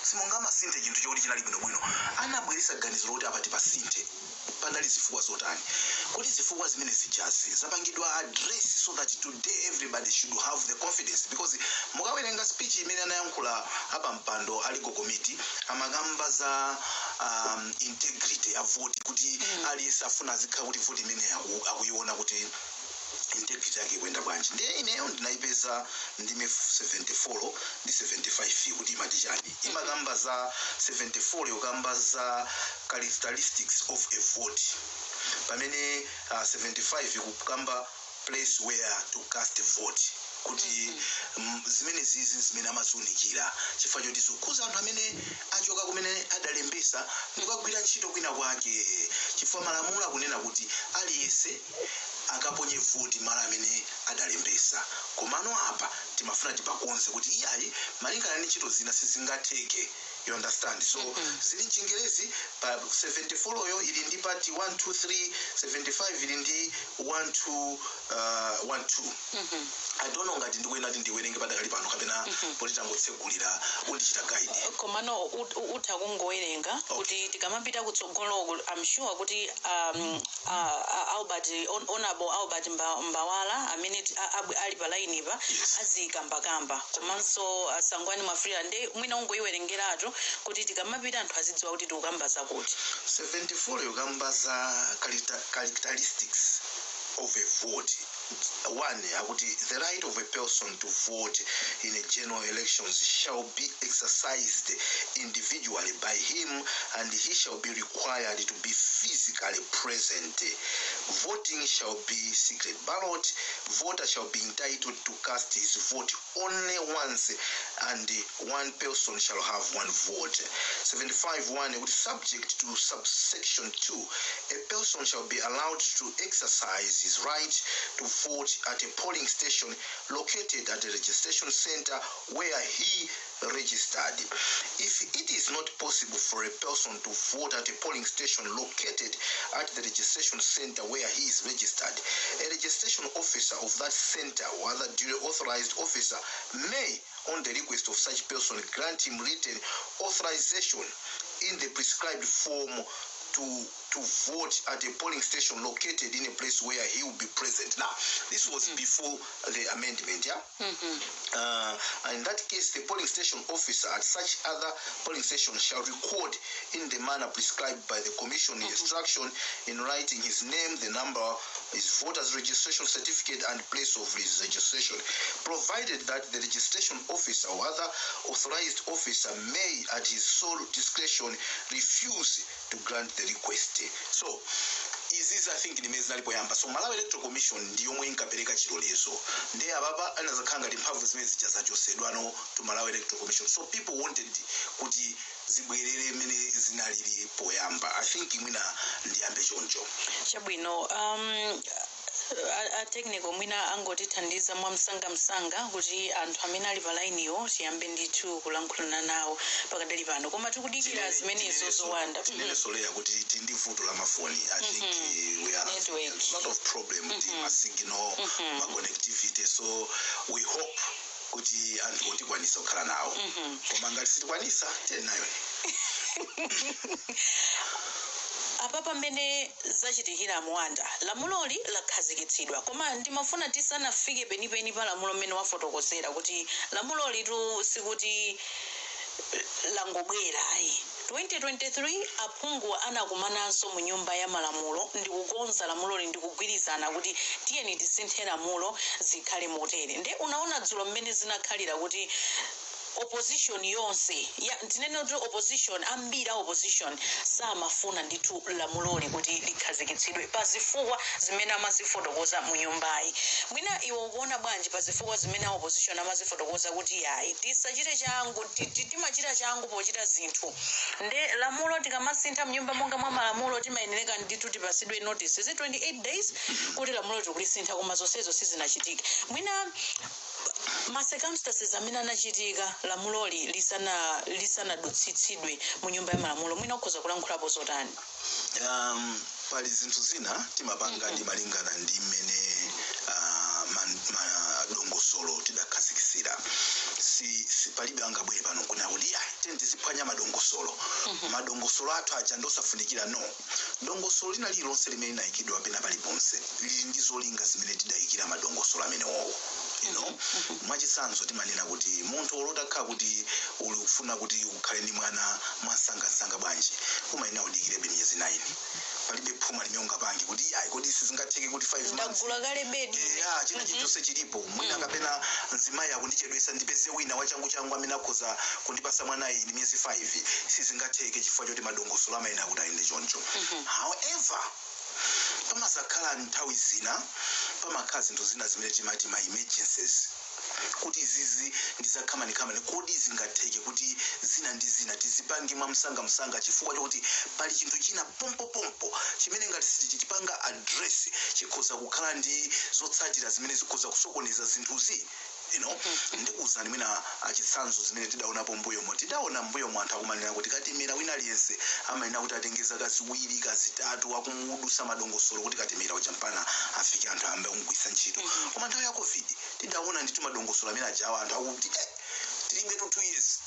simungama sinte chinthu choti chinali bwinobwino anabweresa ganizo loti apati pasinte panali zifukwa zotani kuti zifukwa zimene zijazi zapangidwa address so that today everybody should have the confidence because mukawerenga speech imene anayankhula apa mpando aliko committee amakamba za integrity ya vote kuti aliyesa afuna azikhala kuti vote imene akuiona kuti integrity yake kwenda bwanji ndiye ineyo ndinaipeza ndime 74 ndi 75 kuti imatichani imakamba za 74 yokamba za characteristics of a vote pamene 75 ikukamba place where to cast a vote kuti zimene zizi zimene amazunikira chifukwa choti zikuza anthu amene achoka kumene adalembesa ndikagwira ntchito kwina kwake chifukwa malamulo akunena kuti aliyese akaponye voti mara amene adalembesa komano apa timafuna tipakonze kuti iyayi malingana ndi ntchito zina sizingatheke you understand so zili mchingerezi pa 74 yo ili ndi pati 1 2 3 75 ili ndi 1 2 1 2 I don't know ngati ndikuenda ndi ndiwerenge padakali pano kapena poti tangotsegulira undichita guide komano utakungowerenga kuti tikamapita kutsogoloko I'm sure kuti Albert honorable Albert Mbawala amene ali pa line ipa azikambakamba komanso asangwani mafrira nde mwina ungoyiwerengeratu kuti tikamapita anthu azidziwa kuti tikukamba zakuti 74 yokamba za characteristics of a vote. One, the right of a person to vote in a general elections shall be exercised individually by him, and he shall be required to be physically present. Voting shall be secret ballot. Voter shall be entitled to cast his vote only once, and one person shall have one vote. 75(1), subject to subsection 2, a person shall be allowed to exercise his right to vote at a polling station located at a registration center where he registered. If it is not possible for a person to vote at a polling station located at the registration center where he is registered, a registration officer of that center or other duly authorized officer may, on the request of such person, grant him written authorization in the prescribed form to vote at a polling station located in a place where he will be present. Now, this was before the amendment, yeah? In that case, the polling station officer at such other polling station shall record in the manner prescribed by the commission instruction in writing his name, the number, his voter's registration certificate, and place of his registration, provided that the registration officer or other authorized officer may, at his sole discretion, refuse to grant the request. So izizi I think nimezi nalipoyamba so Malawi Electoral Commission ndiyo mwe inkapereka chilolezo ndiye ababa anazakhanga limphamvu zimene zichazachosedwano to Malawi Electoral Commission so people wanted kuti zibwerere mene zinalili poyamba I think mwina ndiyambe choncho chabwino a technical mwina angotithandiza mwamsanga kuti anthu amene ali pa line yo tiyambe ndithu kulankhulana nawo pakadali pano koma tikudikira zimenezo zowanda tinesolera kuti tindi vuto la mafoni I think we are a lot of problem with the signal connectivity so we hope kuti anthu otikwanisa kukhala nawo koma ngati sitikwanisa tenayo apa pamene zachitikira muwanda lamuloli lakhazikitsidwa koma ndimafuna tisanafike penipeni pa lamulo mmene wafotokozera kuti lamuloli tu sikuti langobwera 2023 aphungu anakumananso mu nyumba ya malamulo ndikukonza lamuloli ndikugwirizana kuti tiyeni tisinthe lamulo zikhale motere nde unaona dzulo mmene zinakhalira kuti opposition yonse tinene kuti opposition ambira opposition samafuna ndithu lamuloli kuti likhazikitsidwe pazifukwa zimene amazifotokoza mu nyumbayi mwina iwo ukuona bwanji pazifukwa zimene opposition amazifotokoza kuti yayi tisachite changu timachita changu pochita zinthu nde lamulo tikamasintha mu nyumba monga mwa malamulo timayenera ndithu tipasidwe notice 28 days kuti lamulo tikulisintha koma zonsezo sizinachitike mwina ma circumstances amene anachitika lamuloli lisanadutsitsidwe mu nyumba ya malamulo mwina ukhoza kulankhulapo zotani pali zinthu zina timapanga ndi malingana ndi mmene dongosolo madongosolo tidakhazikitsira si palibe angabwere pano kuna kuti tiziphwanya madongosolo madongosolo athu aja ndosafunikira no dongosolo lina lililonse limene linayikidwa pena paliponse lili ndi zolinga zimene tidayikira madongosolo amenewowo mwachitsanzo timanena kuti munthu olotakhala kuti uli kufuna kuti ukhale ndi mwana mwansangasanga bwanji umayenera udikirebe miyezi 9 palibe phuma limene ungapange kuti kodi sizingatheke kuti 5 months ndagula kale bedi china chilichonse chilipo mwina kapena mzimayi akundichedwetsa ndipeze wina wachangu amene akhoza kundipasa mwanayi ndi miyezi 5 sizingatheke chifukwa choti madongosolo amayenera kuti ayende choncho however pamazakhala nthawi zina pamakhala zinthu zina zimene timati ma emergencies kuti izizi ndizakhamani kodi zingatheke kuti zina ndi zina tizipange mwamsanga chifukwa chokuti pali chinthu china pompo chimene ngati sichitipanga address chikhoza kukhala ndi zotsatira zimene zikhoza kusokoneza zinthuzi ndikuwuzani mwina achitsanzo zimene tidaonapo mbuyomo tidaona mbuyomo anthu akumanena kuti katemera wina aliyense amayenera kuti atenge zaka ziwiri kazitatu akumudusa madongosolo kuti katemera uja mpana afike anthu ambe kumugwiritsa ntchito koma nthawi ya covid tidaona nditu madongosolo amene ajawa anthu akuti tilibetu 2 years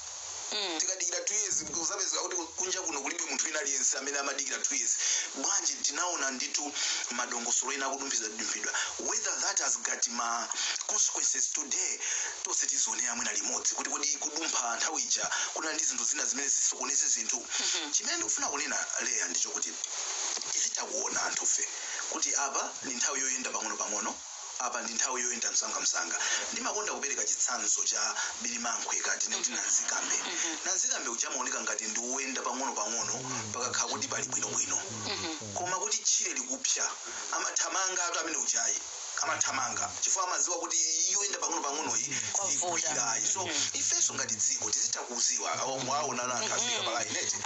tikadikira 2 years kuzapezeka kuti kunja kuno kulibe munthu wina aliyense amene amadikira 2 years bwanji tinaona nditu madongosolo ena akudumpidwa whether that has got ma consequences today tonse tizionera mwina limodzi kuti kodi kudumpha nthawi ija kuna ndi zinthu zina zimene zisokoneze zinthu chimene ndikufuna kunena leya ndicho kuti tizitakuona anthufe kuti apa ndi nthawi yoyenda pang'ono apa ndi nthawi yoyenda msanga ndimakonda kupereka chitsanzo cha bilimankwe kati nekuti nanzikambe uchamaoneka ngati ndi woyenda pang'ono pakakhala kuti pali bwinobwino koma kuti tchire likupsa amathamanga atu amene uchayi amathamanga chifukwa amaziwa kuti yoyenda pang'ono-pang'onoyi ikuyirayi so ifenso ngati dziko tizitakuziwa awaonana anthu afika palaineti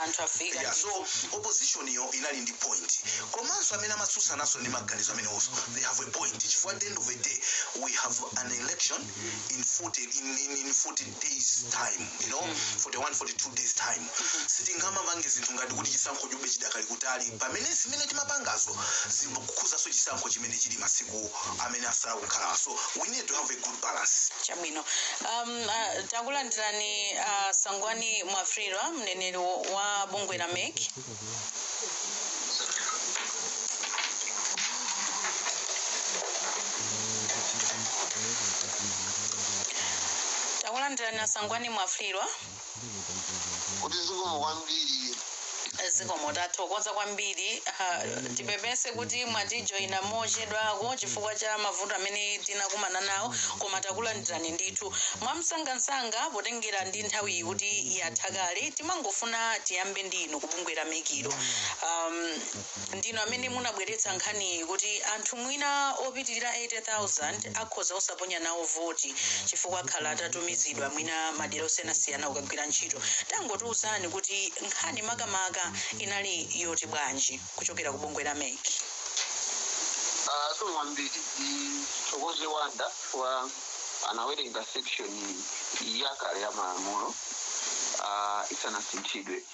so opposition iyo inali ndi point komanso amene amatsutsanaso ndi maganizo amenewonso they have a point chifukwa at the end of the day we have an election in 40 days time 41-42 days time sitingamapange zinthu ngati kuti chisankho chube chidakali kutali pamene zimene timapangazo zikukhuzanso chisankho chimene chili masiku amene asala kukhala so we need to have a good balance chabwino takulandirani Sangwani Mwafrira mneneri wa bungwe la MEC takulandirani Sangwani Mwafrira kuti zikomo kwambiri zikomo tathokoza kwambiri tipepese kuti mwatijoyina mochedwako chifukwa cha mavuto amene tinakumana nawo koma takulandirani ndithu mwamsangasanga potengera ndi nthawi kuti yatha kale timangofuna tiyambe ndinu kubungwe la MEC ndinu amene munabweretsa nkhani kuti anthu mwina opitirira 80,000 akhoza osaponya nawo voti chifukwa akhala atatumizidwa mwina madera osiyanasiyana kukagwira ntchito tangotiwuzani kuti nkhani makamaka inali yoti bwanji kuchokera ku bungwe la MEC kwambiri chokoze wanda wa anawerenga section yakale ya malamulo isanasinthidwe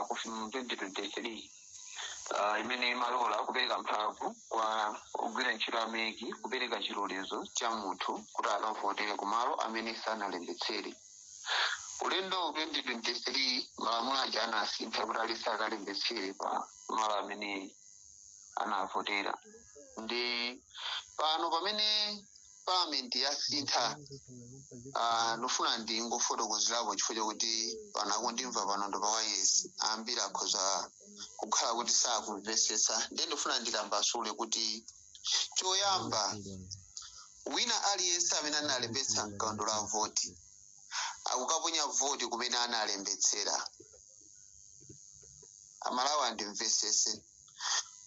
kufika mu 2023 imene imalola kupereka mphamvu kwa ogwira ntchito a MEC kupereka chilolezo cha munthu kuti akavotera kumalo amene sanalembetsere ulendo 2023 malamulo aja anasintha kuti alisakalembetsere pa malo amene anavotera ndi pano pamene parliament yasintha ndofuna ndingofotokozerapo chifukwa chokuti pano ndimva pano ndo pa yes ambiri akhoza kukhala kuti sakumvetsetsa ndiye ndofuna nditambasule kuti choyamba wina aliyense amene analembetsa mkaundula la voti akukaponya voti kumene analembetsera amalawi andimvetsetse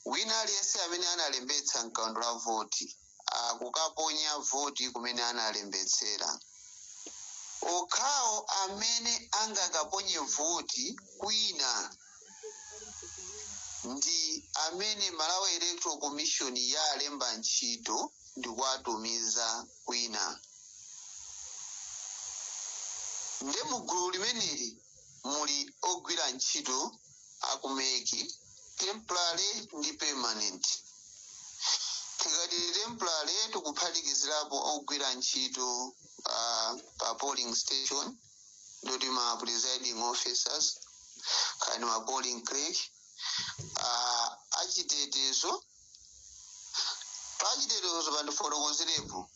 wina aliyense amene analembetsa mkaundula la voti akukaponya voti kumene analembetsera okhawo amene angakaponye voti kwina ndi amene Malawi Electoral Commission yalemba ntchito ndi kuwatumiza kwina nde mugulu limeneli muli ogwira ntchito aku MEC temporary ndi permanent tikati temporary tikuphatikizirapo ogwira ntchito pa polling station ndoti ma presiding officers kani ma polling clerk achitetezo pandifotokozerepo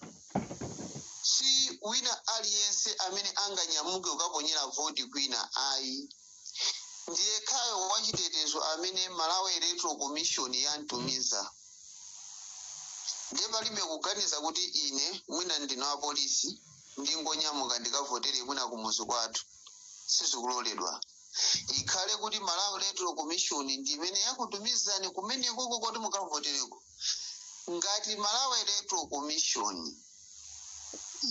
si wina aliyense amene anganyamuke ukaponyera voti kwina ayi ndiye khayo wachitetezo amene Malawi Electoral Commission yantumiza ndiye palibe kuganiza kuti ine mwina ndina wa polisi ndingonyamuka ndikavotere mwina kumuzi kwathu sizikuloledwa ikhale kuti Malawi Electoral Commission ndimene yakutumizani kumeneko kuti mukavotereko ngati Malawi Electoral Commission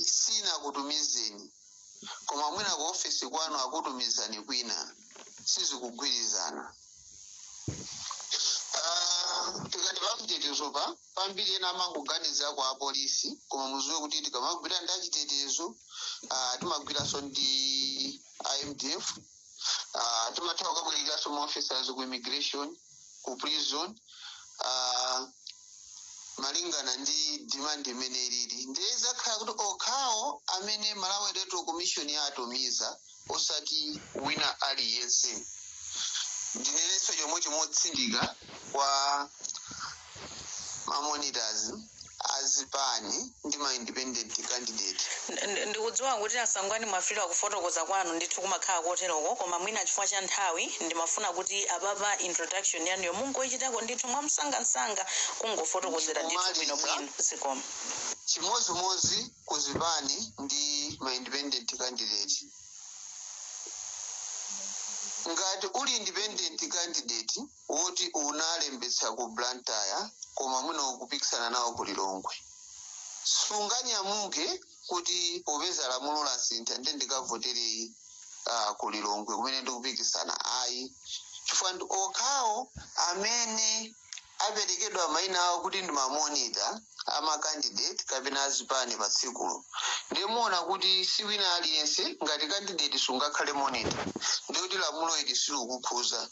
sina kutumizeni koma mwina ku office kwanu akutumizani kwina sizikugwirizana tikati pachitetezo pambiri ena amangoganiza kwa apolisi koma muziwe kuti tikamagwira ndi achitetezo timagwiranso ndi IMDF timatha kukabweriranso ma officers ku immigration ku prison malingana ndi demand imene ilili ndeza khala kuti okhawo amene Malawi Electoral Commission yatumiza osati wina aliyense ndineneso chomwe chimotsindika kwa ma monitors azipani ndi ma independent candidate ndikudziwa kuti asangwani mwafika kufotokoza kwanu ndithu kumakhala koteroko koma mwina chifukwa cha nthawi ndimafuna kuti apapa introduction yanu yomungoichitako ndithu mwamsangasanga kungofotokozera ndithu bwinobwino zikoma chimozimozi kuzipani ndi ma independent candidate ngati uli independent candidate woti unalembetsa ku Blantyre koma muno kupikisana nawo ku Lilongwe sunganyamuke kuti popeza lamulo la sintha ndikavotere ku Lilongwe kumene ndikupikisana ayi chifukwa ndi okhawo amene aperekedwa mayina awo kuti ndi mamonita ama candidate kapena azipani pa tsikulo ndimuona kuti si wina aliyense ngati candidate sungakhale monitor ndikuti lamulo ili silukukhuza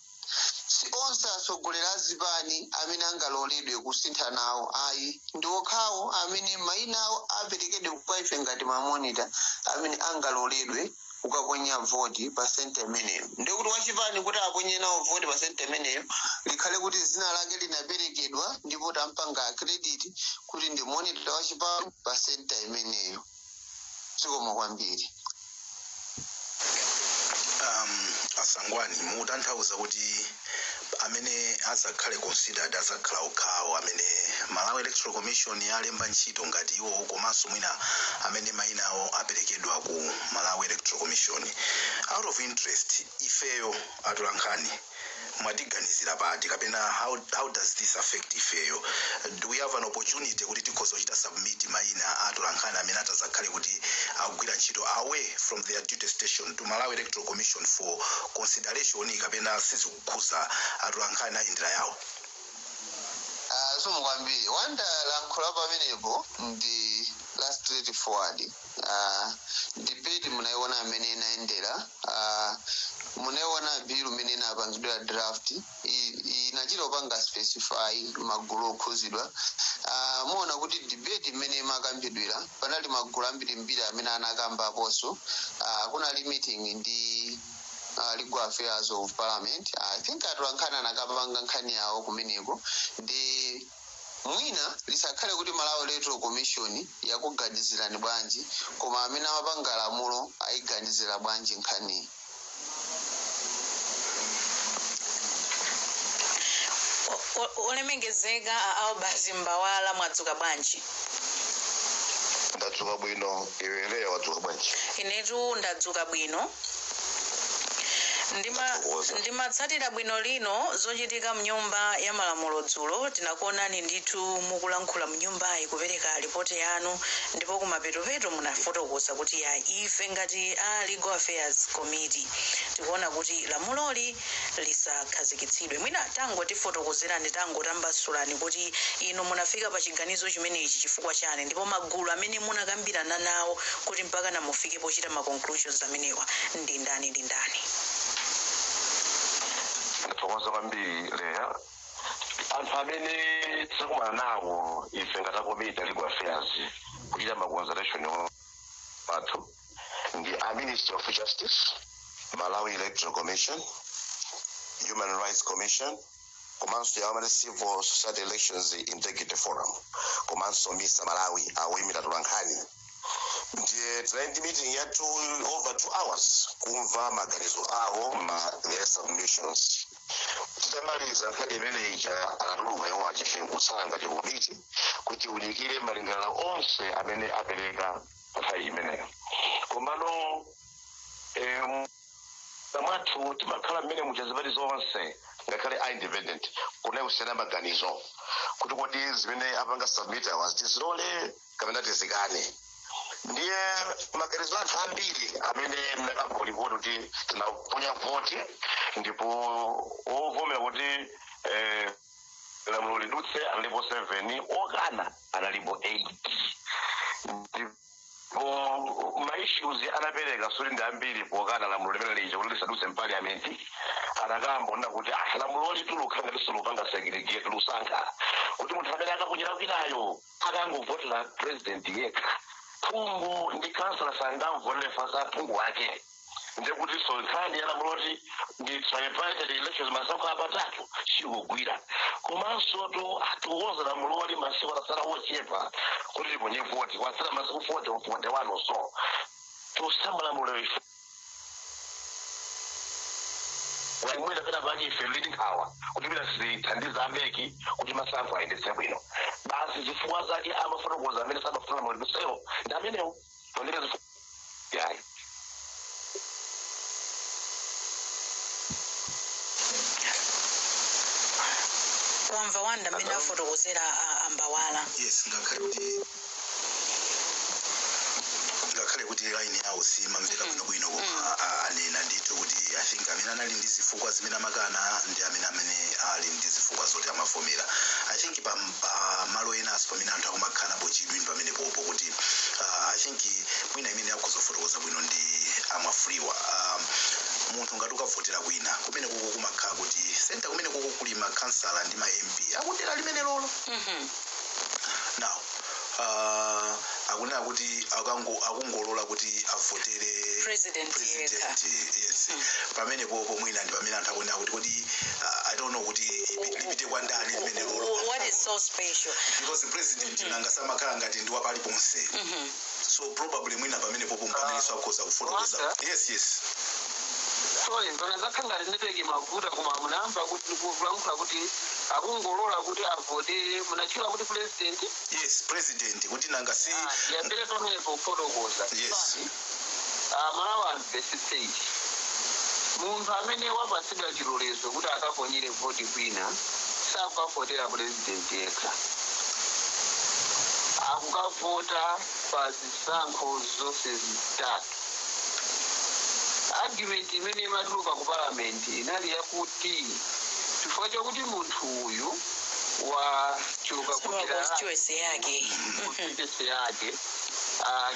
si onse asogolera azipani amene angaloledwe kusintha nawo ayi ndi okhawo amene mayina awo aperekedwe kwa ife ngati mamonita amene angaloledwe ukaponya voti pa senta imeneyo ndikuti wachipani kuti aponye nawo voti pa senta imeneyo likhale kuti zina lake linaperekedwa ndipo tampanga credit kuti ndi monitor wachipani pa senta imeneyo zikoma kwambiri. Asangwani mutanthauza kuti amene azakhale considered azakhala okhawo amene Malawi Electoral Commission yalemba ntchito ngati iwo komanso mwina amene mayina awo aperekedwa ku Malawi Electoral Commission. Out of interest, ifeyo atolankhani mwatiganizira pati kapena how does this affect ifeyo? Do we have an opportunity kuti tikhoza kuchita submit mayina atolankhani amene atazakhale kuti akugwira ntchito away from their duty station to Malawi Electoral Commission for consideration kapena sizikukhuza atolankhani ayindira yawo? Somkwambiri wanda lankhula pamenepo ndi last straight forward debate munaiona amene inaendera munaiona bill imene inapangidwa draft inachita kupanga specify magulu okhuzidwa muona kuti debate imene imakambidwira panali magulu ambirimbiri amene anakambaponso kunali meeting ndi Legal Affairs of Parliament. I think atolankhani anakapanga nkhani yawo kumeneko ndi mwina lisakhale kuti Malawi Electoral Commission yakuganizirani bwanji koma amene amapanga lamulo ayiganizira bwanji nkhani. Olemengezeka Albert Mbawala mwadzuka bwanji? Ndadzuka bwino, iwe wadzuka bwanji? Inetu ndadzuka bwino. Ndimatsatira bwino lino zochitika mnyumba ya malamulo dzulo tinakuonani ndithu mukulankhula mnyumbayi kupereka ripoti yanu ndipo kumapeto munafotokoza kuti ya ife ngati Legal Affairs Committee tikuona kuti lamuloli lisakhazikitsidwe. Mwina tangotifotokozerani tangotambasulani kuti ino munafika pa chiganizo chimenechi chifukwa chani ndipo magulu amene munakambirana nawo kuti mpaka namufike pochita ma conclusions amenewa ndi ndani? Tokoza kwambiri Leya. anthu amene tisakumana nawo ife ngatakomita legal affairs kuchita maconsultation pathu ndi a Ministry of Justice, Malawi Electoral Commission, Human Rights Commission, komanso ya Civil Society Elections Integrity Forum, komanso Mr. Malawi awimira tulankhani. Ndiye tinayi meeting yathu over 2 hours kumva maganizo awo their submissions. Titamaliza nkhani imene ija anatuluka yomwe achifingutsa ngati komiti kuti unikire malingana onse amene apereka nthawi imeneyo. Komano mwathu timakhala mmene muchazipati zonse ngakhale independent kunayi kusiyana maganizo kuti kodi zimene apanga submitter wazitizilole kapena tizikane. Ndiye maganizo anthu ambiri amene mnakambolipoti kuti tinaponya voti ndipo ovomera kuti lamulo lidutse analipo 7, okana analipo 8. Ndipo maissues anapereka suli ndi ambiri pokana lamulo limene lija kuti lisadutse mpaliament anakamboona kuti lamulo lituluka ngati silupanga segregate lusankha kuti munthu amene akaponyera kwinayo akangovotera president yekha. Phungu ndi kansala sangamvotera fasa phungu wake. Ndekuti so nkhani ya lamulo kuti ndi tripartite elections masankho apatatu sikugwira. Komanso atiwoza lamulo li masiku atasala wochepa kuti liponye voti wasala masiku 41 or so. Tosamba lamulo ife. Wamwena pena baki ife leading power kuti bila sithandiza ambeki kuti masankho ayendetse bwino. Basi zifuwa zake amafuna kuwoza amene samafuna lamulo liselo ndi amenewo pondera zifuwa yayi. wamva wanda mmene afotokozera ambawala. Yes, ngakhale kuti line yawo simamveka bwino koma anena ndithu kuti I think amene anali ndi zifukwa zimene amakana ndi amene ali ndi zifukwa zoti amafomera. I think pa malo enaso pamene anthu akumakhala pochidwi pamene popo kuti I think mwina imene akuzofotokoza bwino ndi amafriwa. Munthu ngati ukavotera kwina kumene kumakhala kuti senta kumene kuli makansala ndi ma MP akudera limene lolo. Now akunena kuti akungolola kuti avotere president yes. Pamene popo mwina ndi pamene anthu akunena kuti kodi I don't know kuti lipite kwa ndani limene lolo. What is so special? Because the president nangasamakhala ngati ndi wapali ponse. So probably mwina pamene popo mpamene sakhoza kufotokoza. Yes. Sorry, ndona zakhangala ndipeke mavuta koma munamba kuti kuvulankhula kuti akungolola kuti avote munachula kuti president. Yes, president kuti nangasi yambere pamene pofotokoza. Yes. Malawi verse 6. Munthu amene wapatsidwa chilolezo kuti akaponyere voti kwina sakukavotera president yekha. Akukavota pa zisankho zonse zitatu. Argument imene imatuluka ku parliament inali yakuti chifukwa chakuti munthu uyu wachoka constituency yake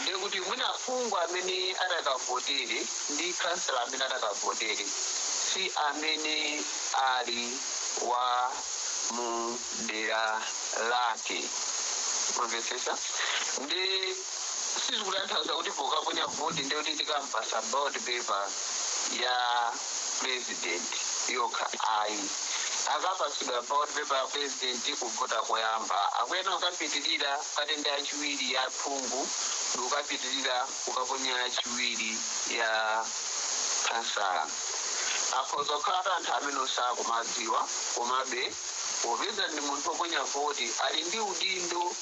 ndekuti mwina fungu amene atakavotere ndi kansala amene atakavotere si amene ali wa mu dera lake. Professor ndi sizikutanthauza kuti pokaponya voti ndekuti tikampasa ballot paper ya president yokha ayi. Akapatsidwa ballot paper ya president kuvota koyamba akuyena ukapitirira katenda yachiwiri ya phungu ndi ukapitirira ukaponya yachiwiri ya kansala. Akhoza kukhala anthu amene osakumadziwa komabe popeza ndi munthu woponya voti ali ndi udindo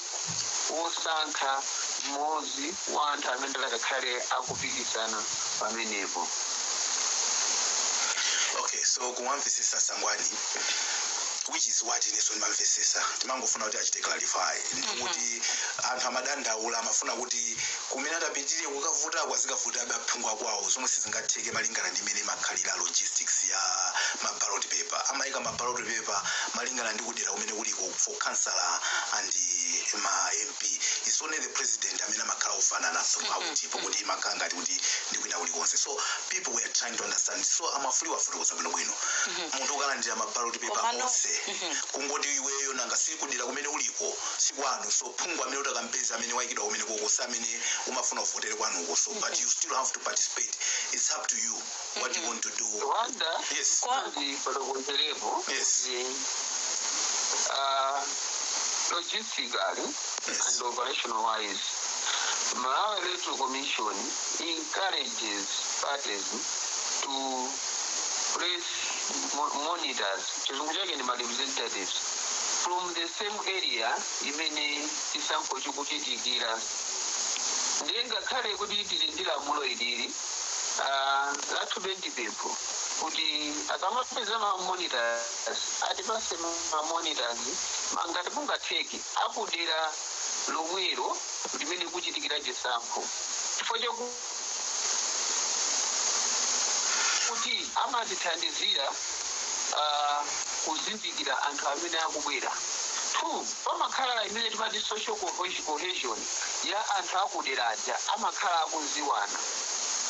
wosankha mmodzi wa anthu amene akakhale akupikisana pamenepo. Okay, so kumamvesesa Sangwani, which is what ineso nimamvesesa timangofuna kuti achite clarify ndikuti anthu amadandaula amafuna kuti kumene atapitire kukavuta kwazikavuta abaphungwa kwawo zomwe sizingatheke malingana ndi imene makhalira logistics ya maballot paper amayika maballot paper malingana ndi kudera kumene kuliko for councillor and ma MP it's only the president amene amakhala ofanana throughout pokuti makanga kuti ndikwina ulikonse. So people were trying to understand. So amafuliwa fotokoza bwino munthu ukalandira maballot paper onse kungoti iweyo nanga sikudira kumene uliko sikwanu. So phungu amene utakampeza amene waikidwa kumene kokosa amene umafuna uvotere kwanuko. So but you still have to participate. It's up to you what you want to do. Yes. Yes. Logistically and operational wise, Malawi Electoral Commission encourages parties to place monitors, representatives from the same area, even isanko chikuchitikira. Ndenga kale kuti tilindira mulo idiri, la 20 people. Kuti akamapeza ma monitors atipase ma monitors ngati mungatheki akudera lomwero limene kuchitikira chisankho chifukwa kuti amatithandizira kuzindikira anthu amene akubwera. 2 pamakhala imene timati social cohesion ya anthu akuderaja amakhala akuziwana.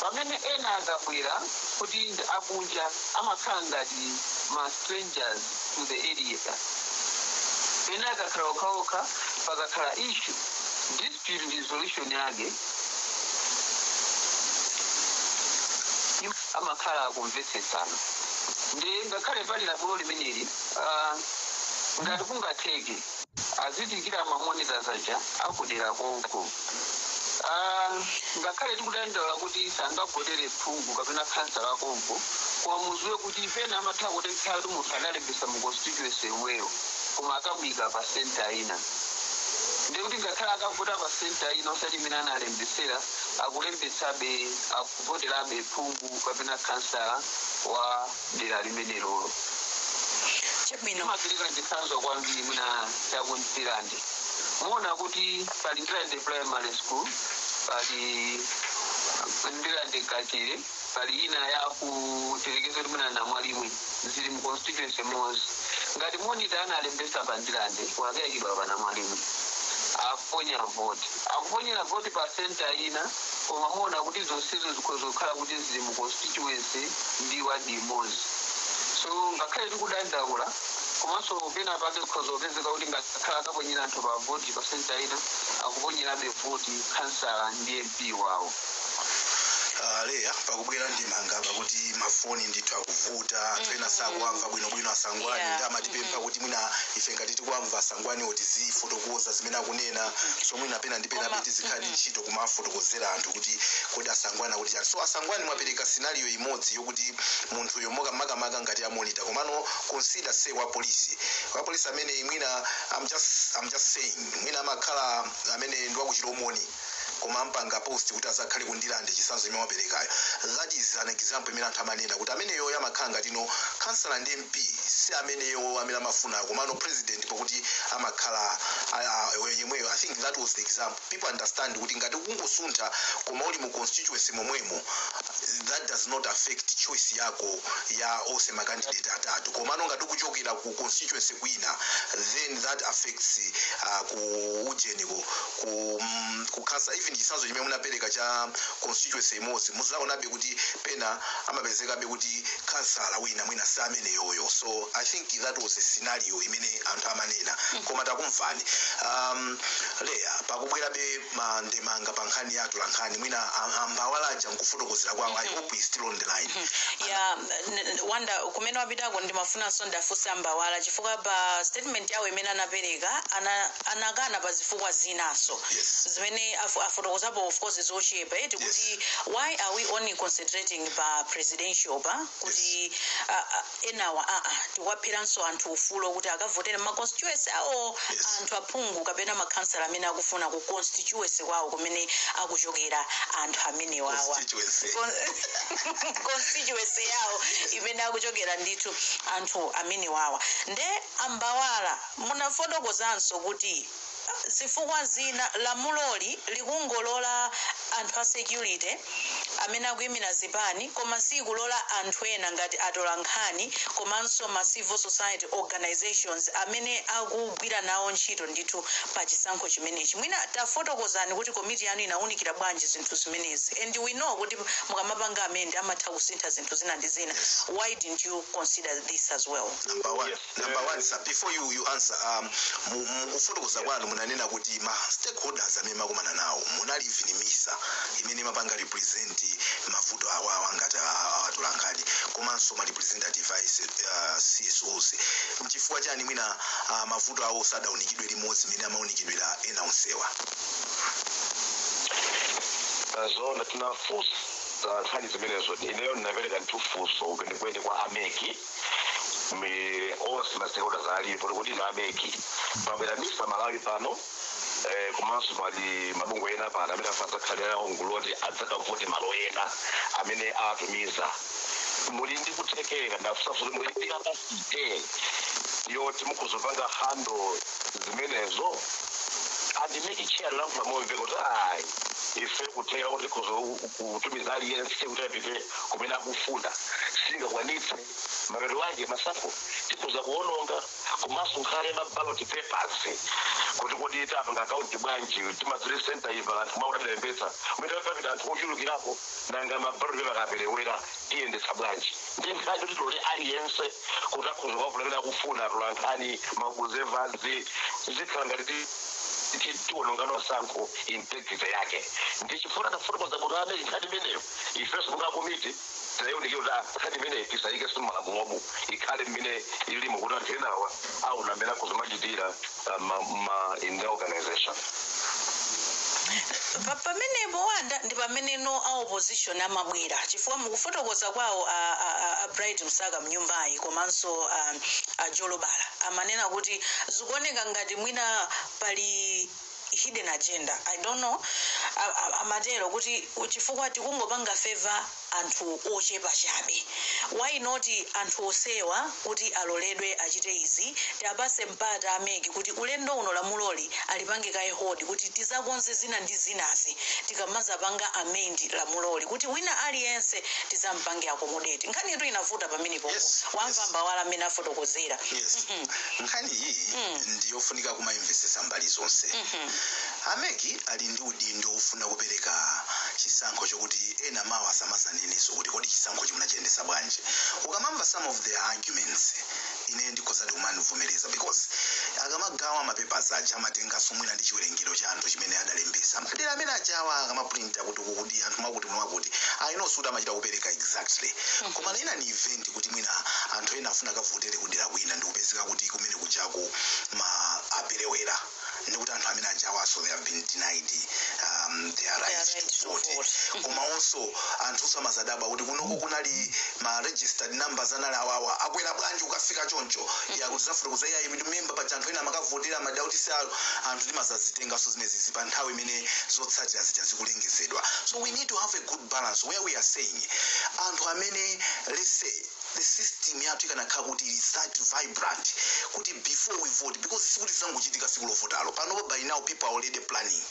Pamene ena akabwera kuti akunja amakhala ngati ma strangers to the area. Ena akakhala okhaokha pakakhala issue dispute resolution yake amakhala akumvetsetsana. Ndi ngakhale pali lamulo limeneli ngati kungatheke azitikira ma monitors aja akudera konko. Ngakhale tikudandaula kuti sangagotere phungu kapena kansala konko kwamuziwe kuti pena amatha kutekhala kuti munthu analembesa mu constituency iweyo koma akamuyika pa center ina. Ndekuti ngakhale akavota pa center ina osati imene analembesera akulembesabe akuvoterabe phungu kapena kansala wa dera limenelo. Chimapirika ndithanzo kwambiri mwina chakuntirande. Muona kuti pali Ndirande primary school, pali Ndirande Kachire, pali ina ya kuterekeza muna na mwalimu zili mu constituency mozi. Ngati monitor analembesa pa Ndirande wakayikidwa pa na mwalimu. Akuponya vote pa center ina koma muona kuti zonsezo zikozokhala kuti zili mu constituency ndi wadi mozi. So ngakhale tikudandaula komanso pena pake kukhozopezeka kuti ngakhala akaponyera anthu pa voti pa center ina akuponyerabe voti kansala ndi MP wawo. Leya pakubwera ndimanga pakuti mafoni ndithu akuvuta ena sakuwamva bwinobwino asangwani ndi amatipempha kuti mwina ife ngati tikuwamva asangwani oti zifotokoza zimene akunena. So mwina pena ndi pena biti zikhali ntchito kumafotokozera anthu kuti kodi asangwani kuti chani. So asangwani mwapereka scenario imodzi yokuti munthu yomoka makamaka ngati amonita komano consider say wa police amene mwina I'm just saying mwina amakhala amene ndi wakuchilomoni koma ampanga post kuti azakhale kundirande chisanzo imene waperekayo. That is an example imene anthu amanena kuti ameneyo yamakhala ngati no kansala ndi MP si ameneyo amene amafuna komano president pokuti amakhala yemweyo. I think that was the example. People understand kuti ngati kungosuntha koma uli mu constituency momwemo that does not affect choice yako ya ose ma candidate atatu komano ngati kuchokera ku constituency kwina then that affects ku ujeniko ku kansala. Even chisanzo chimene munapereka cha constituency imodzi muzaonabe kuti pena amapezekabe kuti kansala wina mwina si ameneyoyo. So I think that was a scenario imene anthu amanena koma takumvani. Leya pakubwerabe mandemanga pa nkhani yathu la nkhani mwina ambawalaja nkufotokozera kwawo. I hope he's still on the line. Yeah, wanda kumene wapitako ndimafunanso ndafunsa ambawala chifukwa pa statement yawo imene anapereka anakana pa zifukwa zinaso zimene afotokozapo of course zochepa eti kuti why are we only concentrating pa presidential pa kuti enawa tiwaphiranso anthu ufulo kuti akavotere ma constituency awo anthu aphungu kapena makhansala amene akufuna ku constituency kwawo kumene akuchokera anthu amene wawa constituency yawo imene akuchokera ndithu anthu amene wawa. Nde ambawala munafotokozanso kuti zifukwa zina lamuloli likungolola anthu a security amene akuyimira zipani koma sikulola anthu ena ngati atola nkhani komanso ma civil society organizations amene akugwira nawo ntchito ndithu pa chisankho chimenechi. Mwina tafotokozani kuti komiti yanu inawunikira bwanji zinthu zimenezi, and we know kuti mukamapanga amende amatha kusintha zinthu zina ndi zina. Why didn't you consider this as well? Number one, sir, before you answer, kufotokoza kwanu munanena kuti ma stakeholders amene makumana nawo munali ifinimisa imene mapanga represent mavuto awawa ngati atola nkhani komanso ma representative CSOs. Mchifukwa chani mwina mavuto awo sadaunikidwe limodzi imene amaunikidwira ena onsewa? Zona tunafusa nkhani zimenezo ineyo ndinapereka ntufunso kwenikweni kwa ameki onse mastakeholders alipo kuti ino ameki maberamisa Malawi pano komanso mali mabungwe ena pano amene afanza kukhalira ongolo kuti adzakavote malo ena amene atumiza. Muli ndi kuthekera ndafusafusa muli ndi kapasite yoti mukuzopanga hando zimenezo andimeki chair lampha momve kuti ayi ife kutheka kuti kutumiza aliyense kuti apite kumene akufuna singakwanitse mapeto wake masankho tikuza kuononga komanso nkhale ma ballot papers kuti tapanga akaunti bwanji timadzule center iva anthu mautalembetsa umene papita anthu ochulukirapo nanga ma ballot paper akaperewera tiyendetsa bwanji ndi nkhani kuti tole aliyense kuti akhoza kuwavula akufuna atola nkhani mabuzevazi zikhala ngati tiwonongano sanko integrity yake ndichifuna tafotokoza kuti amene nkhani imeneyo ifeso munga komiti tayonekera kuti nkhani imeneyi tisaike simalamulomu ikhale mmene ilimo kuti anthu enawa au namene akuzomachitira in the organization. Pamenepo wanda ndi pamene no opposition amabwera chifukwa mukufotokoza kwawo Bright Msaka mnyumbayi komanso Jolobala amanena kuti zikuoneka ngati mwina pali hidden agenda. I don't know. Amatero kuti chifukwa tikungopanga favor anthu ochepa chabe. Why not anthu osewa kuti aloledwe achite izi tapase mpata ameki kuti ulendo uno lamuloli alipange kaye hodi kuti tizakonze zina ndi zinazi tikamaza panga amend lamuloli kuti wina aliyense tizampange accommodate. Nkhani yetu inavuta pamene popo. Wamva mbawala amene afotokozera. Nkhani iyi ndiyofunika kumainvestisa mbali zonse. Ameki ali ndi udindo ufuna kupereka chisankho chokuti ena mawa asamazaneniso kuti kodi chisankho chimunachiyendesa bwanji. Ukamamva some of their arguments ine ndikoza kumanivomereza because akamagawa mapapers aja amatengaso mwina ndi chiwerengero cha anthu chimene adalembesa madera amene achawa akamaprinta kuti anthu mwakuti I know suda amachita kupereka exactly koma ina ni event kuti mwina anthu ena afuna kavotere kudera kwina ndi kupezeka kuti kumene kuchako ma aperewera ndikuti anthu amene achawa so they have been denied their right to vote. Koma also anthu samazadaba kuti kunoko kunali ma registered numbers anali awawa akwera bwanji ukafika choncho ya kuti zafuta iya member pa anthu ena makavotera madauti salo anthu timazazitenga so zimene zipa nthawi imene zotsatira zikulengezedwa. So we need to have a good balance where we are saying anthu amene let's say the system yathu ikanakhala kuti is that vibrant kuti before we vote because sikuti zangochitika siku lovotalo pano by now people are already planning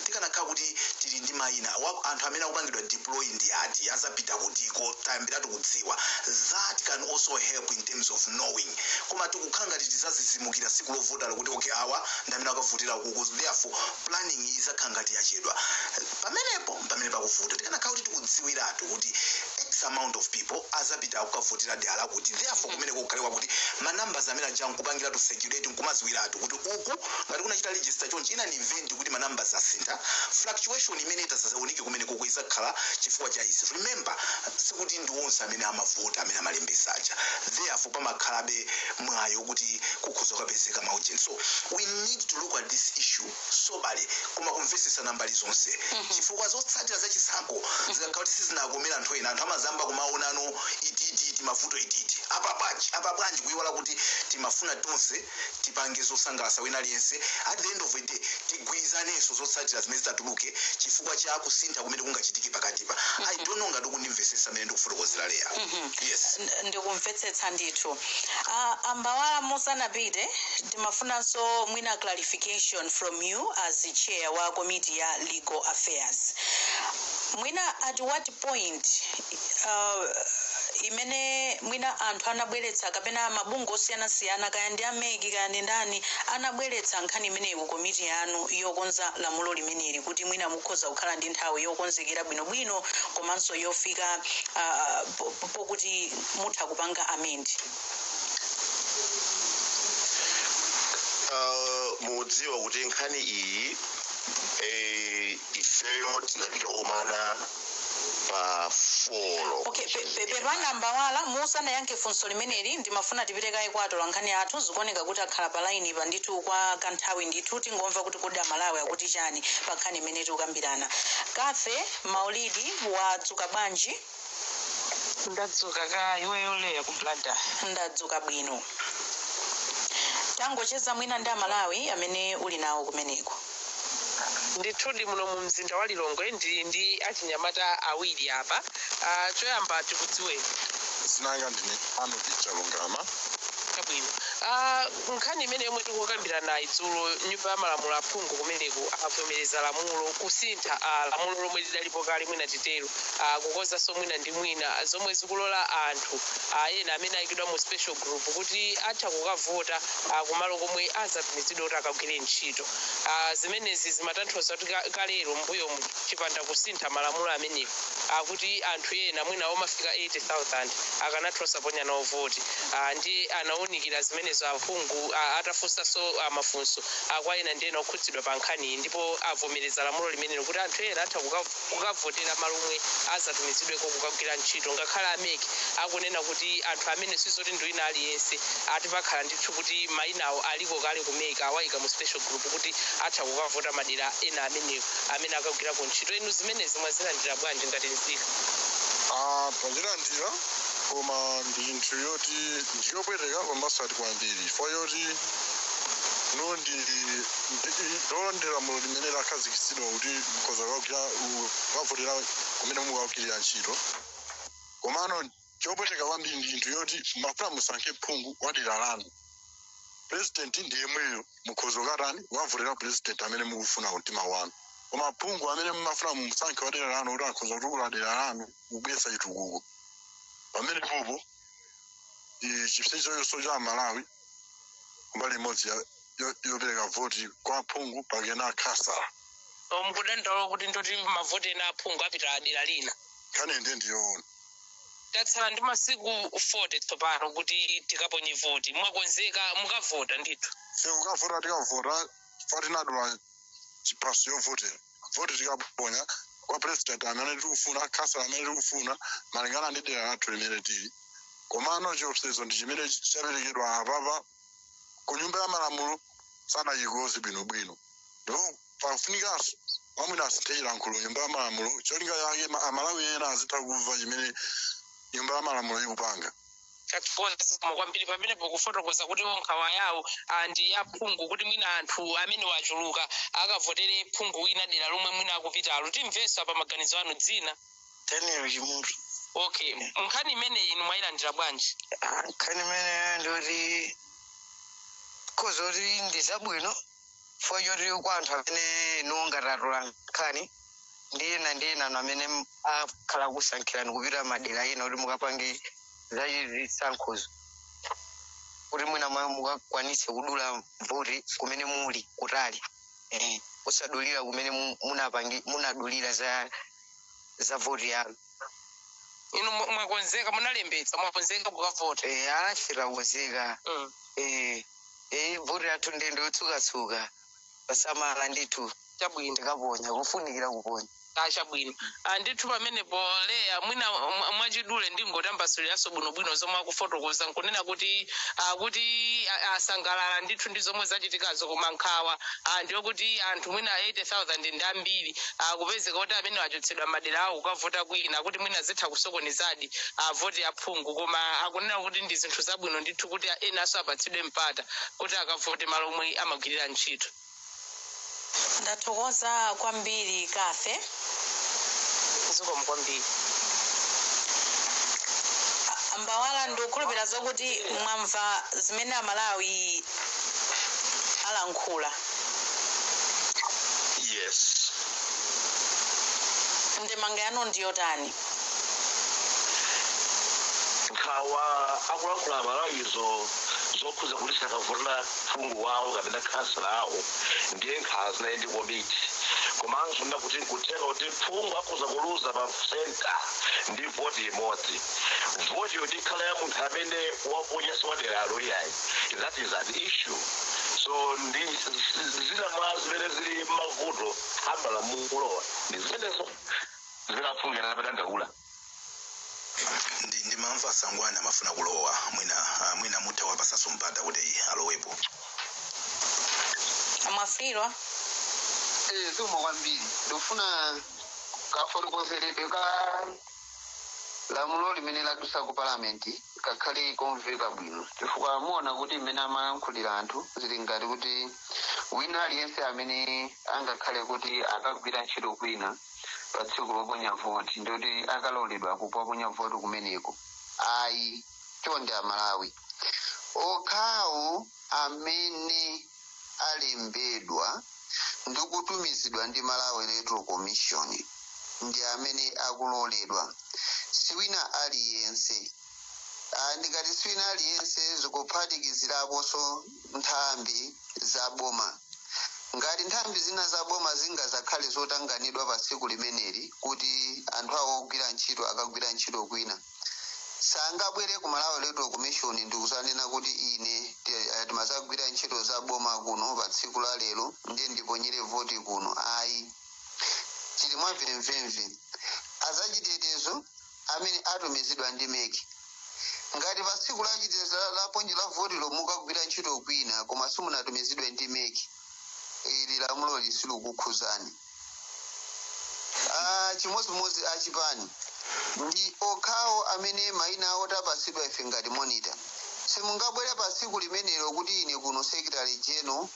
tikanakhala kuti tili ndi mayina anthu amene akupangidwa deploy ndi ati azapita kutiko tayambiratu kudziwa that can also help in terms of knowing koma tikukhala ngati tizazizimukira siku lovotalo kuti okay awa ndamene akavotera kuko therefore planning izakhala ngati yachedwa pamene pakuvuta tikanakhala kuti tikudziwiratu kuti X amount of people azapita kukavotera dala kuti therefore kumene kukhalewa kuti ma numbers amene aja nkupangira to circulate nkumaziwiratu kuti uku ngati kunachita register chonchi ina ni event kuti ma numbers asinta fluctuation imene itasazaoneke kumene kukweza khala chifukwa cha isi. Remember sikuti ndi onse amene amavota amene amalembesa aja therefore pamakhalabe mwayo kuti kukhoza kapezeka maujeni. So we need to look at this issue soberly koma kumvesesa nambali zonse chifukwa zotsatira za chisankho zikakhala kuti sizinakomera anthu ena anthu amazamba kumaonano iti mavuto ititi apa bwanji kuiwala kuti timafuna tonse tipange zosangalatsa wina aliyense at the end of the day tigwirizanenso zotsatira zimene zitatuluke chifukwa cha kusintha kumene kungachitike pakatipa I don't know ngati ukundimvetsetsa amene ndikufotokozera leya yes ndikumvetsetsa ndithu ambawala musanapite timafunanso mwina clarification from you as the chair wa committee ya legal affairs mwina at what point imene mwina anthu anabweretsa kapena mabungwe osiyanasiyana kaya ndi ameki kaya ndi ndani anabweretsa nkhani imeneyi ku komiti yanu yokonza lamulo limeneli kuti mwina mukhoza kukhala ndi nthawi yokonzekera bwinobwino komanso yofika pokuti mutha kupanga amend mudziwa kuti nkhani iyi ifeyo tinapita kumana pa folo okay pepana mbawala musanayankhe funso limeneli ndimafuna tipitekayi kwa atola nkhani athu zikuoneka kuti akhala pa line pa ndithu kwa kanthawi ndithu tingomva kuti kodi amalawi akuti chani pa nkhani imene tikukambirana Kafe Maulidi wadzuka bwanji ndadzuka ka iweyo leya ku blanda ndadzuka bwino tangocheza mwina ndi amalawi amene uli nawo kumeneko ndithudi muno mu mzinda wa Lilongwe ndi achinyamata awiri apa choyamba tikudziweni sinanga ndine Chalungama kabwino nkhani imene yomwe tikukambirana idzulo nyumba ya malamulo aphungu kumeneko avomereza lamulo kusintha lamulo lomwe lidalipo kale mwina titero kukonzanso mwina ndi mwina zomwe zikulola anthu ena amene ayikidwa mu special group kuti atha kukavota kumalo komwe azatumizidwa kuti akagwire ntchito zimenezi zimatanthauza kuti kalero mbuyo chipanda kusintha malamulo amenewo kuti anthu ena mwina omafika 80,000 akanathosa ponya nawo voti ndi anaunikira zimenezo aphungu atafunsanso amafunso kwa ena ndi ena okhudzidwa pa nkhani ndipo avomereza lamulo limenelo kuti anthu ena atha kukavotera malo omwe azatumizidweko kukagwira ntchito ngakhale ameki akunena kuti anthu amene sizoti ndi wina aliyense atipakhala ndithu kuti mayinawo aliko kale kumeka awayika mu special group kuti atha kukavota madera ena amenewo amene akagwirako ntchito inu zimenezi mwazilandira bwanji ngati nzika tazilandira koma ndi nthu yoti ndiyopweteka pambaso ati kwambiri fo yoti ndolondera mulo limene lakhazikitsidwa kuti mkhoza kavotera kumene mukawukirira ntchito komano chopweteka kwambiri ndi nthu yoti mafuna musankhe phungu wa dera lanu president ndiye mweyo mukhoza katani wavotera president amene mukufuna mtima wanu koma phungu amene mumafuna musankhe wa dera lanu kuti akhoza kutukula dera lanu kubweretsa chitukuko pamene popo chipsinjo yonso cha Malawi kumbali imodzi yopereka voti kwa phungu pakena khasala mukudandaula kuti ndoti mavoti ena aphungu apita dera lina nkhani ende ndiyoona tatsala ndi masiku 40 tsopano kuti tikaponye voti mwakonzeka mukavota ndithu ukavota tikavota fatinadula chipaso yovotera voti tikaponya kwa president amene tikufuna khasala amene tikufuna malingana ndi dera lathu limene tili komano chiopsezo ndi chimene chaperekedwa apapa ku nyumba ya malamulo sanachikoze bwinobwino ndipo pafunikanso wamwina asinthe chilankhulo nyumba ya malamulo cholinga yake amalawi ena azitha kumva chimene nyumba ya malamulo ikupanga katiponza kwambiri pamenepo kufotokoza kuti nkhawa yawo ndi aphungu kuti mwina anthu amene wachuluka akavotere phungu wina dera lomwe mwina akupitalo timvenso apa maganizo anu dzina Daniel Chimutu. okay nkhani imene inu mwayilandira bwanji Nkhani imene ndoti kozoti ndizabwino fo yoti kwa anthu amene nongatatola nkhani ndi ena amene akhala kusankhirani kupita madera ena kuti mukapange zachisankhozo kuti mwina mukakwanise kudula voti kumene muli kutali osadulira kumene munadulira za voti yanu inu mwakonzeka munalembetsa mwakonzeka kukavota anachita kukonzeka voti yathu ndende yotsukatsuka pasamala ndithu chabwino tikaponya kufunikira kuponya chabwino ndithu pamenepo leya mwina mwachidule ndingotambasuliraso bwinobwino zomwe akufotokoza nkunena kuti kuti asangalala ndithu ndi zomwe zachitikazo koma nkhawa ndiyokuti anthu mwina 80,000 ndi ambiri kupezeka kuti amene achotsedwa madera awo kukavota kwina kuti mwina zitha kusokonezadi voti aphungu koma akunena kuti ndi zinthu zabwino ndithu kuti enaso apatsidwe mpata kuti akavote malo omwe amagwirira ntchito. Ndathokoza kwambiri Kafe. Zikomo kwambiri. Mbawala ndikukhulupirira zokuti mwamva zimene Amalawi alankhula. Yes. Ndemanga yanu ndiyotani? Nkhawa akulankhula Amalawizo zokhuza kuti sakavotera phungu wawo kapena kansala awo ndiye nkhawa zinayi ndi komiti komanso nda kuti nkuteka kuti phungu akhuza kuluza pa senta ndi voti imodzi voti yoti ikhala ya munthu amene waponyeso waderalo iyayi that is an issue so ndi zina mwa zimene zili mavuto amalamulo ndi zimenezo zimene aphungira apadandaula ndimamva Sangwana mafuna kulowa mwina mutha wapasa mpata kuti alowepo. Amafirwa zikomo kwambiri ndofuna kafotokozerebe ka lamulo limene ladusa ku palamenti kakhale komveka bwino chifukwa muona kuti mmene amayankhulira anthu zili ngati kuti wina aliyense amene angakhale kuti akagwira ntchito kwina pa tsiku loponya voti ndikuti akaloledwa kuponya voti kumeneko ayi chonde Amalawi okhawo amene alembedwa ndikutumizidwa ndi Malawi Electoral Commission ndi amene akuloledwa siwina aliyense ndikati siwina aliyense zikuphatikiziraponso nthambi za boma ngati nthambi zina za boma zingazakhale zotanganidwa pa tsiku limeneli kuti anthu awo ogwira ntchito akagwira ntchito kwina sangabwere ku Malawi Electoral Commission ndikuzanena kuti ine timazagwira ntchito za boma kuno pa tsiku la lero ndiye ndiponyere voti kuno ayi chili mwamvemvemve azachitetezo amene atumizidwa ndi meki ngati pa tsiku lachitetezo laponyera voti lomukagwira ntchito kwina koma simunatumizidwe ndi meki ili lamulo lisilikukhuzani chimodzimodzi achipani ndi okhawo amene mayina awo tapatsidwa ife ngati monitor simungabwere pa tsiku limenelo kuti ine kuno secretary general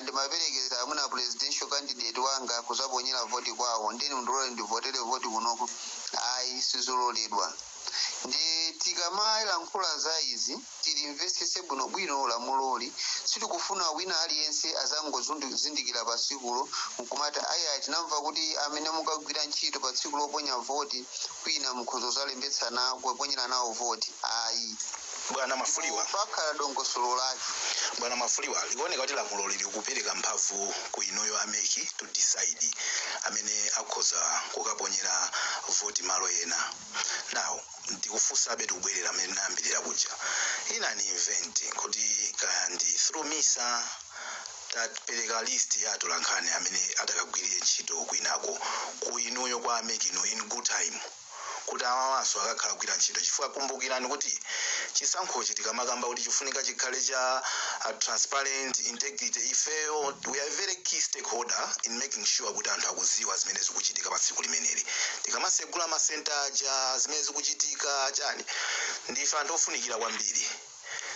ndimaperekeza amuna presidential candidate wanga kuzaponyera voti kwawo ndeni ndilole ndivotere voti kunoko ayi sizololedwa ndi tikamalankhula za izi tilimvetsetse bwinobwino lamuloli sitikufuna wina aliyense azangozindikira pa tsikulo nkumati ayi tinamva kuti amene mukagwira ntchito pa tsiku loponya voti kwina mukhozo zalembetsana kuponyera nawo voti ayi Bwana Mafuliwa pakhala dongosolo lake. Bwana Mafuliwa likuoneka kuti lamulo lili kupereka mphamvu ku inuyo ameki to decide amene akhoza kukaponyera voti malo ena. Now ndikufunsa betu kubwerera amene nambirira kuja inani event kuti kandi through misa tapereka list ya atolankhani amene atakagwirire ntchito kwinako ku inuyo kwa ameki no in good time kuti awawaso akakhala kugwira ntchito chifukwa kumbukirani kuti chisankho chitikamakamba kuti chifunika chikhale cha transparent integrity ifeyo we are very key stakeholder in making sure kuti anthu akuziwa zimene zikuchitika pa tsiku limeneli tikamasegula masenta ja zimene zikuchitika chani ndife anthu ofunikira kwambiri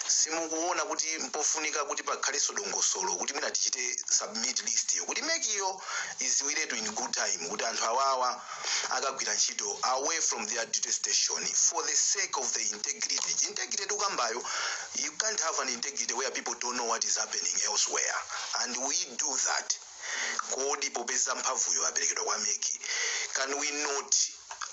simukuona kuti mpofunika kuti pakhaleso dongosolo kuti mwina tichite submit list yo kuti make iyo iziwiretu in good time kuti anthu awawa akagwira ntchito away from their duty station for the sake of the integrity tukambayo you can't have an integrity where people don't know what is happening elsewhere and we do that kodi popeza mphamvuyo aperekedwa kwa meki can we not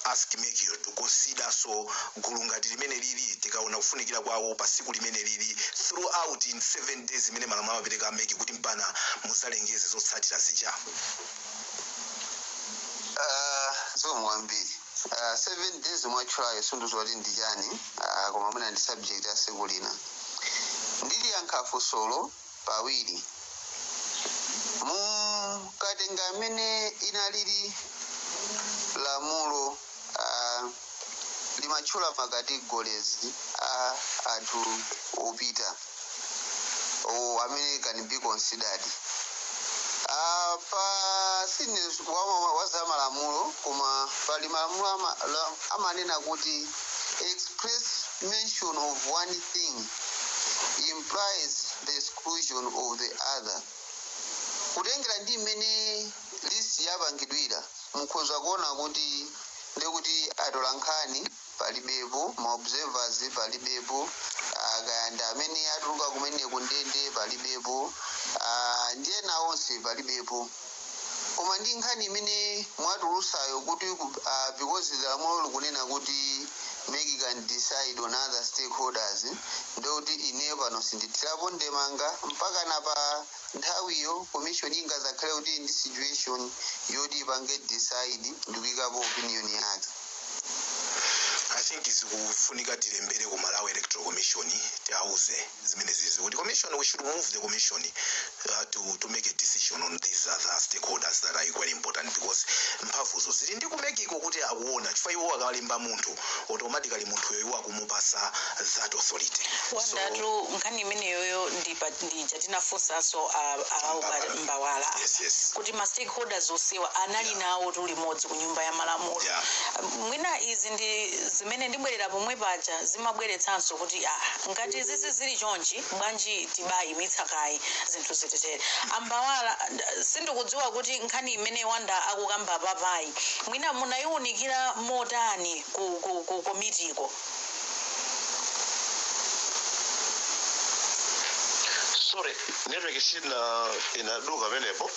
ask Meki to consider so gulu ngati limene lili tikaona kufunikira kwawo pa tsiku limene lili throughout in 7 days imene malamulo apereka Meki kuti mpana musalengeze zotsatira zija zomwambiri 7 days mwachulayo sunduzoti ndijani koma muna ndi subject ya tsiku lina ndili yankhafu solo pawiri mu katenga amene inalili lamulo limatchula categories anthu opita amene can be considered pa sine waza malamulo koma pali malamulo amanena kuti express mention of one thing implies the exclusion of the other. Kutengera ndi mmene list yapangidwira mukhoza kuona kuti ndekuti atolankhani palibepo, ma observers palibepo, akayanda amene atuluka kumene kundende palibepo, ndiye nawonse palibepo. Koma ndi nkhani imene mwatulusayo kuti because lamulo likunena kuti make can decide on other stakeholders, ndoti ine pano sindithirapo ndemanga mpaka napa nthawiyo commission ingazakhale kuti ndi situation yoti ipange decide ndikuyikapo opinion yake. I think zikufunika tilembere ku Malawi Electoral Commission tiauze zimene zizi kuti commission we should move the commission to make a decision on these other stakeholders that are equally important because mphamvuzo zili ndi kumekiko kuti akuona chifukwa iwo akalimba munthu automatically munthu yoyo akumupasa that authority. Wandatu nkhani imeneyoyo ndija tinafunsanso Mbawala kuti ma stakeholders onsewa anali nawo tuli limodzi ku nyumba ya malamulo. Mwina izi ndi zimene ndibwerera pomwe paja zimabweretsanso kuti ngati zizi zili chonchi bwanji tibayimitsa kayi zinthu zitetere. Mbawala sindikudziwa kuti nkhani imene Wanda akukamba papayi mwina munayiwunikira motani ku komitiko. Sorry, network sina inaduka venepo.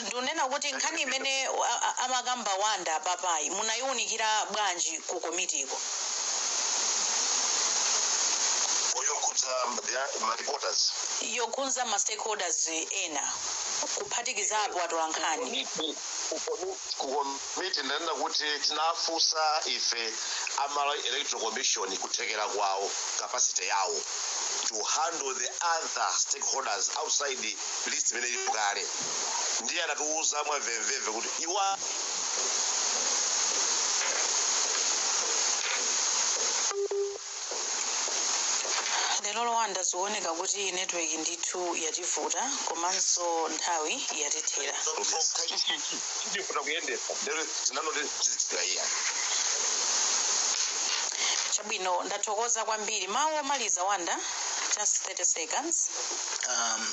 Ndunena kuti nkhani imene amakamba Wanda papayi munayiwunikira bwanji ku komitiko. Yokhudza ma stakeholders ena kuphatikizapo atolankhani. Kukomiti ndenda kuti tinafunsa ife Malawi Electoral Commission kuthekera kwawo capacity yawo to handle the other stakeholders outside the list imene ili kale. Ndiye anatiuza mwamvemvemve kuti iwa lero Wanda zikuoneka kuti network ndithu yativuta komanso nthawi yatithera. Chabwino ndathokoza kwambiri. Mawu omaliza Wanda. Just 30 seconds.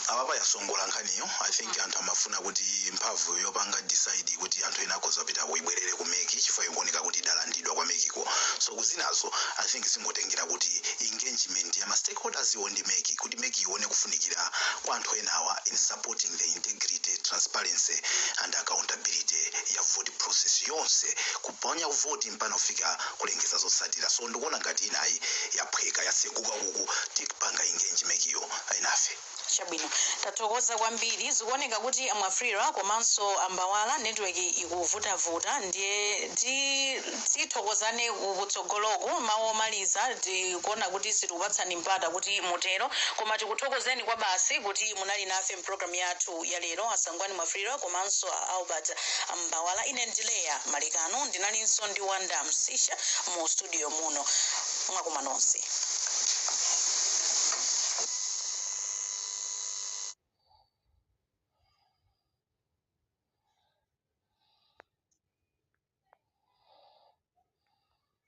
Ababa yasongola nkhaniyo. I think anthu amafuna kuti mphamvu yopanga decide kuti anthu ena akhoza pita kuibwerere ku meki chifukwa ikuoneka kuti idalandidwa kwa mekiko. So kuzinazo I think singotengera kuti engagement ya ma stakeholders ndi meki kuti meki ione kufunikira kwa anthu enawa in supporting the integrity, transparency and accountability ya vote process yonse kuponya vote mpaka kufika kulengeza zotsatira. So ndikuona ngati inayi yaphweka yatsekuka kuku tikupanga engagement iyo inafe. Chabwino tathokoza kwambiri. Zikuoneka kuti amwafrira komanso Mbawala network ikuvuta ndiye tithokozane kutsogoloko. Mawu omaliza tikuona kuti situkupatsani mpata kuti mutero koma tikuthokozeni kwa basi kuti munali nafe program yathu ya lero. Asangwani mwafrira komanso Albert Mbawala. Ine ndileya Malikano ndinalinso ndi Wanda Msisha mu studio muno. Mwakoma nonse.